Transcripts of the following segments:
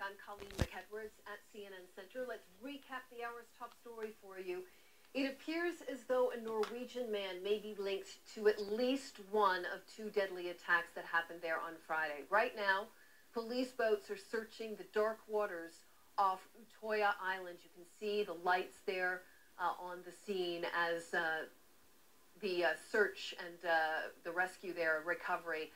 I'm Colleen McEdwards at CNN Center. Let's recap the hour's top story for you. It appears as though a Norwegian man may be linked to at least one of two deadly attacks that happened there on Friday. Right now, police boats are searching the dark waters off Utøya Island. You can see the lights there on the scene as the search and the rescue there, recovery,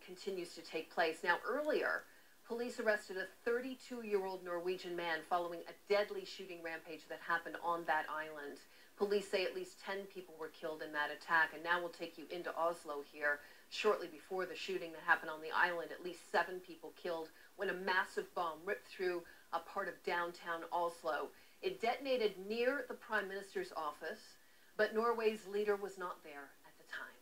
continues to take place. Now, earlier, police arrested a 32-year-old Norwegian man following a deadly shooting rampage that happened on that island. Police say at least 10 people were killed in that attack, and now we'll take you into Oslo here. Shortly before the shooting that happened on the island, at least 7 people killed when a massive bomb ripped through a part of downtown Oslo. It detonated near the Prime Minister's office, but Norway's leader was not there at the time.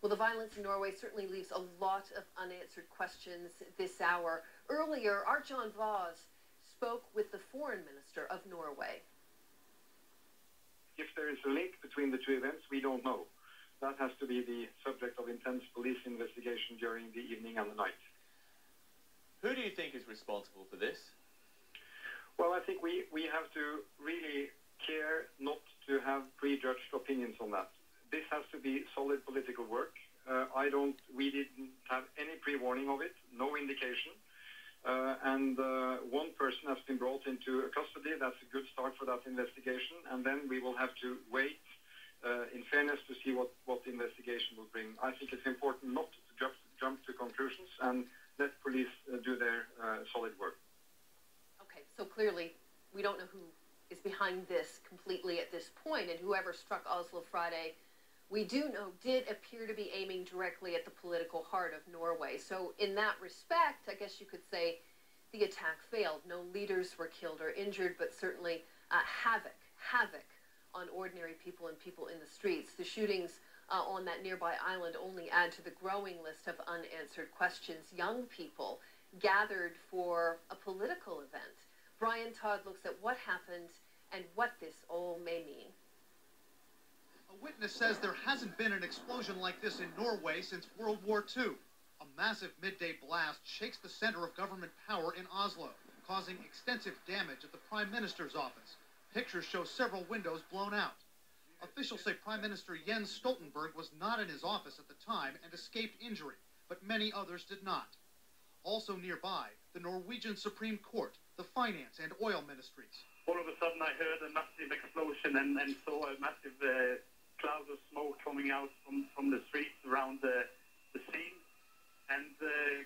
Well, the violence in Norway certainly leaves a lot of unanswered questions this hour. Earlier, our John Voss spoke with the foreign minister of Norway. If there is a link between the two events, we don't know. That has to be the subject of intense police investigation during the evening and the night. Who do you think is responsible for this? Well, I think we have to really care not to have prejudged opinions on that. This has to be solid political work. We didn't have any pre-warning of it, no indication. One person has been brought into custody. That's a good start for that investigation. And then we will have to wait, in fairness, to see what the investigation will bring. I think it's important not to jump to conclusions and let police do their solid work. Okay, so clearly we don't know who is behind this completely at this point, and whoever struck Oslo Friday, we do know, did appear to be aiming directly at the political heart of Norway. So in that respect, I guess you could say the attack failed. No leaders were killed or injured, but certainly havoc on ordinary people and people in the streets. The shootings on that nearby island only add to the growing list of unanswered questions. Young people gathered for a political event. Brian Todd looks at what happened and what this all may mean. A witness says there hasn't been an explosion like this in Norway since World War II. A massive midday blast shakes the center of government power in Oslo, causing extensive damage at the Prime Minister's office. Pictures show several windows blown out. Officials say Prime Minister Jens Stoltenberg was not in his office at the time and escaped injury, but many others did not. Also nearby, the Norwegian Supreme Court, the finance and oil ministries. All of a sudden I heard a massive explosion and saw a massive cloud of smoke coming out from the streets around the scene. And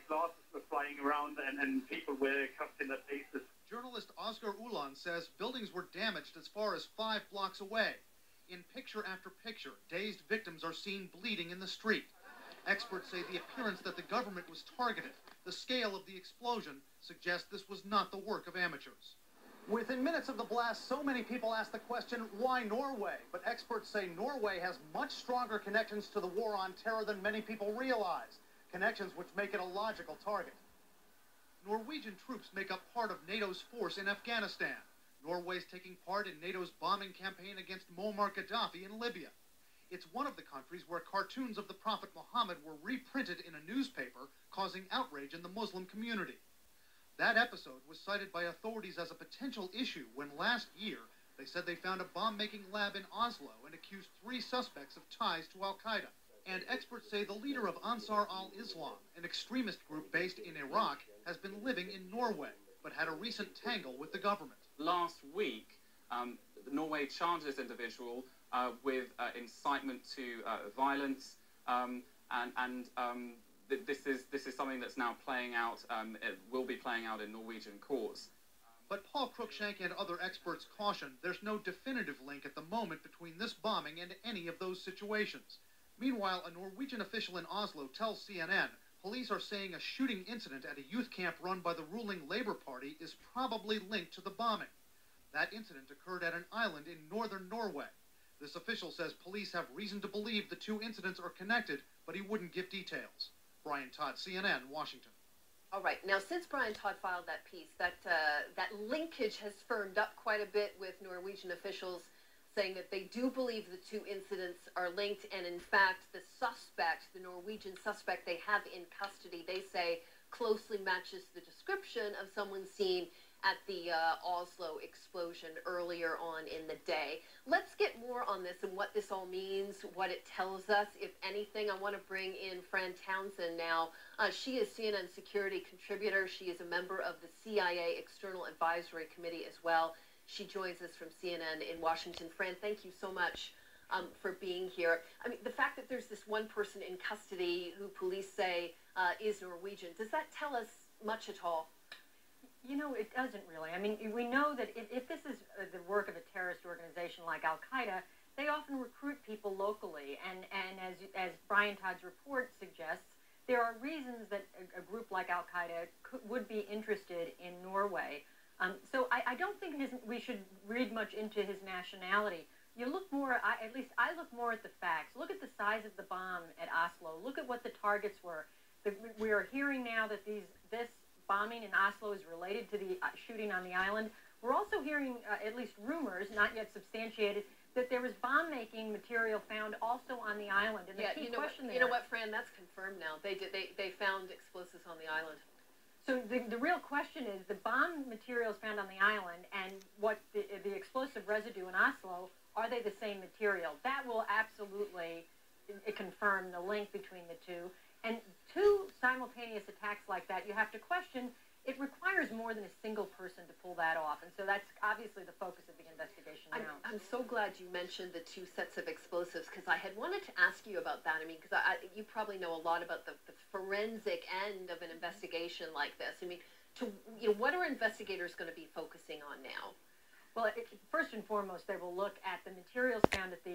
glasses were flying around and people were cut in their faces. Journalist Oscar Ulan says buildings were damaged as far as 5 blocks away. In picture after picture, dazed victims are seen bleeding in the street. Experts say the appearance that the government was targeted, the scale of the explosion, suggests this was not the work of amateurs. Within minutes of the blast, so many people ask the question, why Norway? But experts say Norway has much stronger connections to the war on terror than many people realize. Connections which make it a logical target. Norwegian troops make up part of NATO's force in Afghanistan. Norway's taking part in NATO's bombing campaign against Muammar Gaddafi in Libya. It's one of the countries where cartoons of the Prophet Muhammad were reprinted in a newspaper, causing outrage in the Muslim community. That episode was cited by authorities as a potential issue when last year they said they found a bomb-making lab in Oslo and accused 3 suspects of ties to Al-Qaeda. And experts say the leader of Ansar al-Islam, an extremist group based in Iraq, has been living in Norway, but had a recent tangle with the government. Last week, Norway charged this individual with incitement to violence, this is something that's now playing out, it will be playing out in Norwegian courts. But Paul Cruikshank and other experts caution there's no definitive link at the moment between this bombing and any of those situations. Meanwhile, a Norwegian official in Oslo tells CNN police are saying a shooting incident at a youth camp run by the ruling Labour Party is probably linked to the bombing. That incident occurred at an island in northern Norway. This official says police have reason to believe the 2 incidents are connected, but he wouldn't give details. Brian Todd, CNN, Washington. All right. Now, since Brian Todd filed that piece, that linkage has firmed up quite a bit with Norwegian officials saying that they do believe the 2 incidents are linked, and in fact, the Norwegian suspect they have in custody, they say closely matches the description of someone seen at the Oslo explosion earlier on in the day. Let's get more on this and what this all means, what it tells us, if anything. I want to bring in Fran Townsend now. She is CNN security contributor. She is a member of the CIA External Advisory Committee as well. She joins us from CNN in Washington. Fran, thank you so much for being here. I mean, the fact that there's this one person in custody who police say is Norwegian, does that tell us much at all? You know, it doesn't really. I mean, we know that if this is the work of a terrorist organization like Al-Qaeda, they often recruit people locally. And as Brian Todd's report suggests, there are reasons that a group like Al-Qaeda would be interested in Norway. So I don't think we should read much into his nationality. You look more, at least I look more at the facts. Look at the size of the bomb at Oslo. Look at what the targets were. We are hearing now that this bombing in Oslo is related to the shooting on the island. We're also hearing, at least rumors, not yet substantiated, that there was bomb-making material found also on the island. And the key question there, you know what, Fran, that's confirmed now. They found explosives on the island. So the real question is the bomb materials found on the island and what the explosive residue in Oslo, are they the same material? That will absolutely confirm the link between the two. And two simultaneous attacks like that, you have to question, it requires more than a single person to pull that off. And so that's obviously the focus of the investigation now. I'm so glad you mentioned the two sets of explosives, because I had wanted to ask you about that. I mean, because you probably know a lot about the forensic end of an investigation like this. I mean, what are investigators going to be focusing on now? Well, first and foremost, they will look at the materials found at the